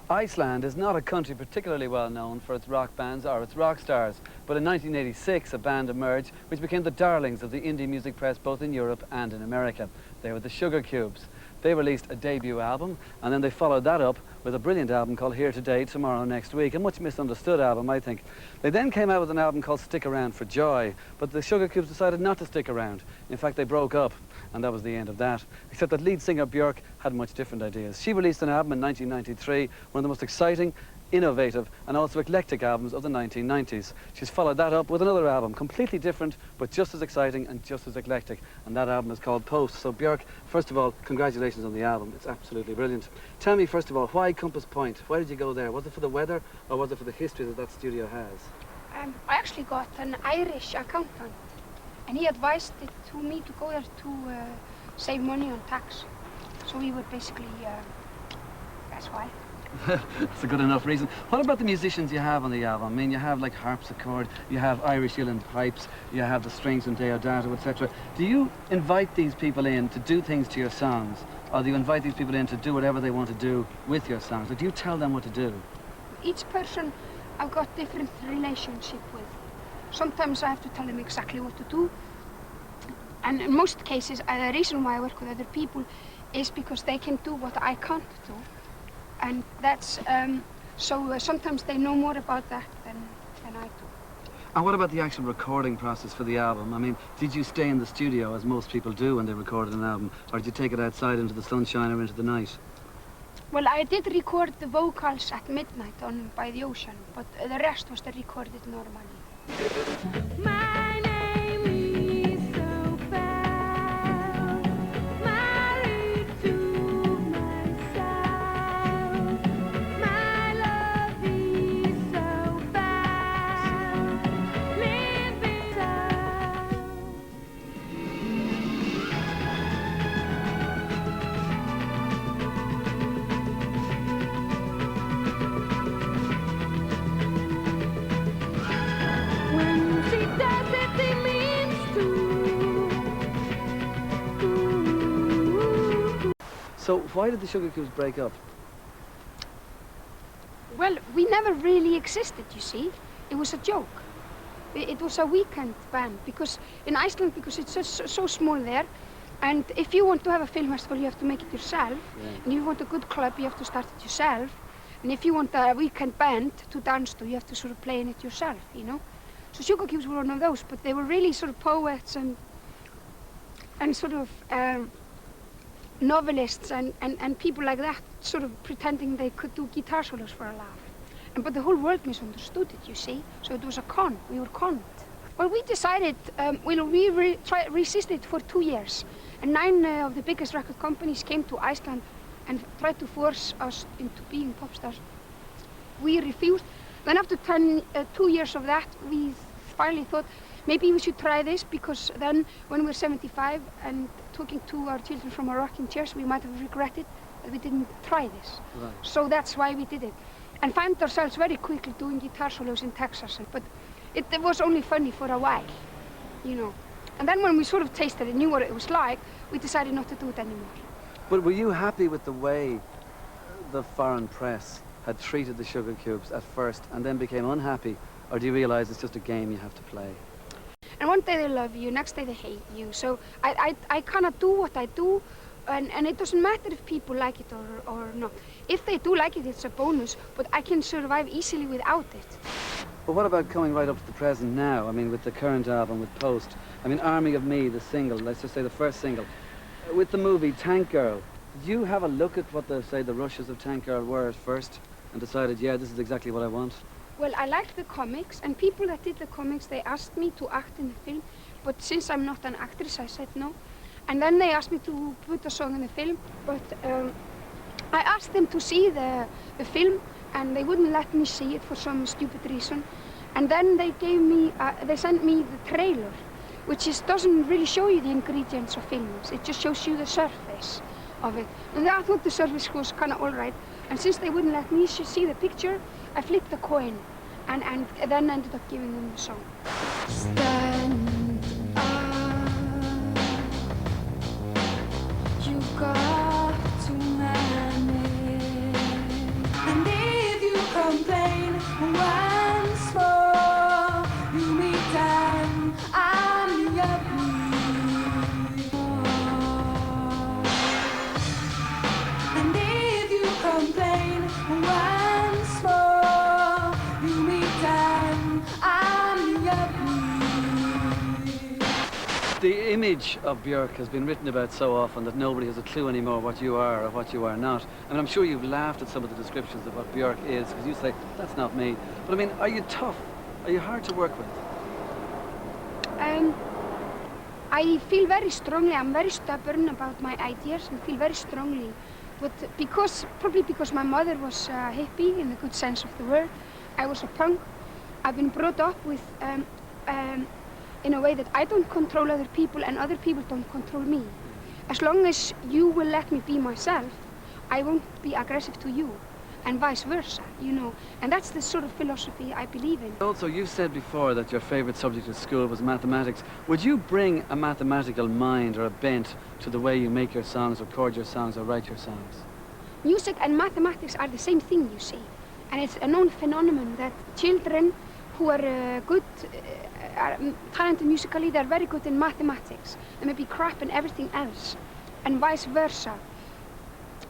Iceland is not a country particularly well known for its rock bands or its rock stars, but in 1986 a band emerged which became the darlings of the indie music press both in Europe and in America. They were the Sugar Cubes. They released a debut album and then they followed that up with a brilliant album called Here Today, Tomorrow, Next Week, a much misunderstood album, I think. They then came out with an album called Stick Around for Joy, but the Sugar Cubes decided not to stick around. In fact, they broke up, and that was the end of that, except that lead singer Björk had much different ideas. She released an album in 1993, one of the most exciting, innovative and also eclectic albums of the 1990s. She's followed that up with another album, completely different but just as exciting and just as eclectic, and that album is called Post. So Björk, first of all, congratulations on the album. It's absolutely brilliant. Tell me first of all, why Compass Point? Why did you go there? Was it for the weather or was it for the history that that studio has? I actually got an Irish accountant and he advised it to me to go there to save money on tax. So we would basically, that's why. That's a good enough reason. What about the musicians you have on the album? I mean, you have like harpsichord, you have Irish uilleann pipes, you have the strings and Deodato, etc. Do you invite these people in to do things to your songs? Or do you invite these people in to do whatever they want to do with your songs? Or do you tell them what to do? Each person I've got different relationship with. Sometimes I have to tell them exactly what to do. And in most cases, the reason why I work with other people is because they can do what I can't do. And that's, sometimes they know more about that than I do. And what about the actual recording process for the album? I mean, did you stay in the studio, as most people do when they recorded an album, or did you take it outside into the sunshine or into the night? Well, I did record the vocals at midnight by the ocean, but the rest was recorded normally. My name is so bad, married to myself. My love is so bad, living so. When she does it, it means to. So why did the Sugar Cubes break up? Well, we never really existed, you see. It was a joke. It was a weekend band because in Iceland, because it's so small there, and if you want to have a film festival, you have to make it yourself. Yeah. And if you want a good club, you have to start it yourself. And if you want a weekend band to dance to, you have to sort of play in it yourself, you know. So Sugar Cubes were one of those, but they were really sort of poets and sort of novelists and people like that, sort of pretending they could do guitar solos for a laugh. But the whole world misunderstood it, you see. So it was a con. We were conned. Well, we decided, we resisted for 2 years. And 9 of the biggest record companies came to Iceland and tried to force us into being pop stars. We refused. Then after 2 years of that, we finally thought maybe we should try this, because then when we're 75 and talking to our children from our rocking chairs, we might have regretted that we didn't try this. Right. So that's why we did it. And found ourselves very quickly doing guitar solos in Texas. But it was only funny for a while, you know. And then when we sort of tasted it, knew what it was like, we decided not to do it anymore. But were you happy with the way the foreign press had treated the Sugar Cubes at first and then became unhappy? Or do you realize it's just a game you have to play? And one day they love you, next day they hate you. So I cannot do what I do, and it doesn't matter if people like it or not. If they do like it, it's a bonus, but I can survive easily without it. But what about coming right up to the present now? I mean, with the current album, with Post. I mean, Army of Me, the single, let's just say the first single. With the movie Tank Girl, did you have a look at what the rushes of Tank Girl were at first and decided, yeah, this is exactly what I want? Well, I liked the comics, and people that did the comics, they asked me to act in the film, but since I'm not an actress, I said no. And then they asked me to put a song in the film, but I asked them to see the film, and they wouldn't let me see it for some stupid reason. And then they gave me, they sent me the trailer, which doesn't really show you the ingredients of films. It just shows you the surface of it. And I thought the surface was kind of all right. And since they wouldn't let me see the picture, I flipped the coin and then ended up giving them the song. Stand up, you've got to manage. And The image of Björk has been written about so often that nobody has a clue anymore what you are or what you are not. I mean, I'm sure you've laughed at some of the descriptions of what Björk is, because you say, that's not me. But I mean, are you tough? Are you hard to work with? I feel very strongly, I'm very stubborn about my ideas and feel very strongly. But probably because my mother was a hippie in the good sense of the word, I was a punk. I've been brought up with, in a way that I don't control other people and other people don't control me. As long as you will let me be myself, I won't be aggressive to you, and vice versa, you know. And that's the sort of philosophy I believe in. Also, you said before that your favorite subject at school was mathematics. Would you bring a mathematical mind or a bent to the way you make your songs, record your songs, or write your songs? Music and mathematics are the same thing, you see. And it's a known phenomenon that children who are talented musically, they're very good in mathematics. They may be crap in everything else, and vice versa.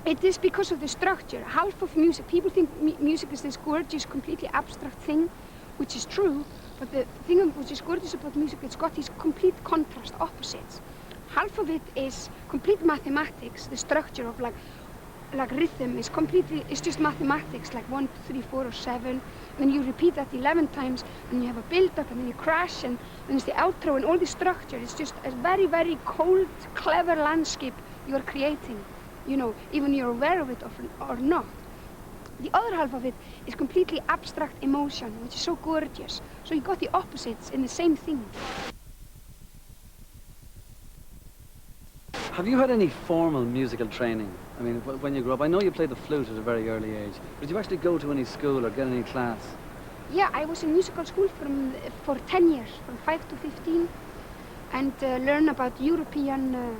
It is because of the structure. Half of music, people think music is this gorgeous, completely abstract thing, which is true, but the thing which is gorgeous about music, it's got these complete contrast, opposites. Half of it is complete mathematics, the structure of like rhythm is just mathematics, like 1, 2, 3, 4, or 7. Then you repeat that 11 times, and you have a build-up, and then you crash, and then it's the outro, and all the structure. It's just a very, very cold, clever landscape you're creating. You know, even you're aware of it or not. The other half of it is completely abstract emotion, which is so gorgeous. So you got the opposites in the same thing. Have you had any formal musical training? I mean, when you grew up, I know you played the flute at a very early age. Did you actually go to any school or get any class? Yeah, I was in musical school for 10 years, from 5 to 15, and learn about European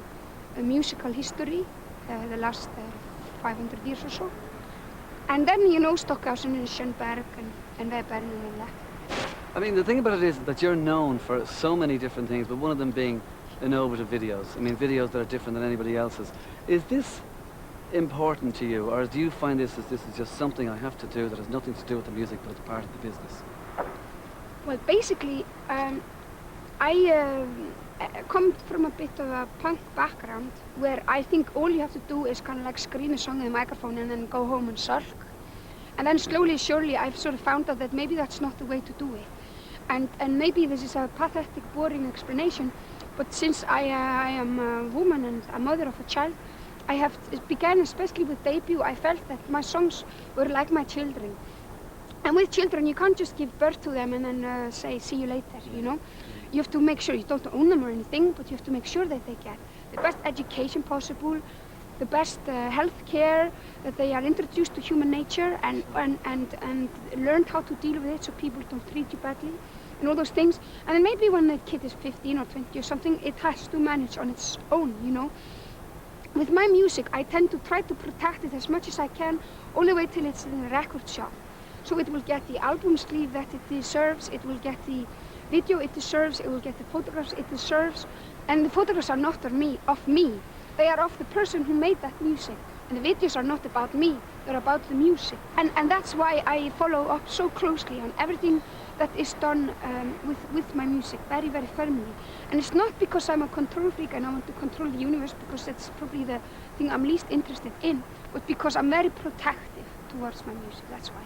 musical history, the last 500 years or so. And then, you know, Stockhausen and Schönberg and Weber and all that. I mean, the thing about it is that you're known for so many different things, but one of them being innovative videos. I mean, videos that are different than anybody else's. Is this important to you, or do you find this is just something I have to do that has nothing to do with the music, but it's part of the business? Well, basically, I come from a bit of a punk background, where I think all you have to do is kind of like scream a song in the microphone and then go home and sulk. And then slowly, surely, I've sort of found out that maybe that's not the way to do it. And maybe this is a pathetic, boring explanation, but since I am a woman and a mother of a child, it began especially with debut. I felt that my songs were like my children. And with children, you can't just give birth to them and then say, see you later, you know? You have to make sure you don't own them or anything, but you have to make sure that they get the best education possible, the best health care, that they are introduced to human nature and learned how to deal with it so people don't treat you badly, and all those things. And then maybe when the kid is 15 or 20 or something, it has to manage on its own, you know? With my music, I tend to try to protect it as much as I can, all the way till it's in a record shop. So it will get the album sleeve that it deserves, it will get the video it deserves, it will get the photographs it deserves. And the photographs are not of me. They are of the person who made that music. And the videos are not about me, they're about the music. And that's why I follow up so closely on everything that is done with my music, very, very firmly. And it's not because I'm a control freak and I want to control the universe, because that's probably the thing I'm least interested in, but because I'm very protective towards my music, that's why.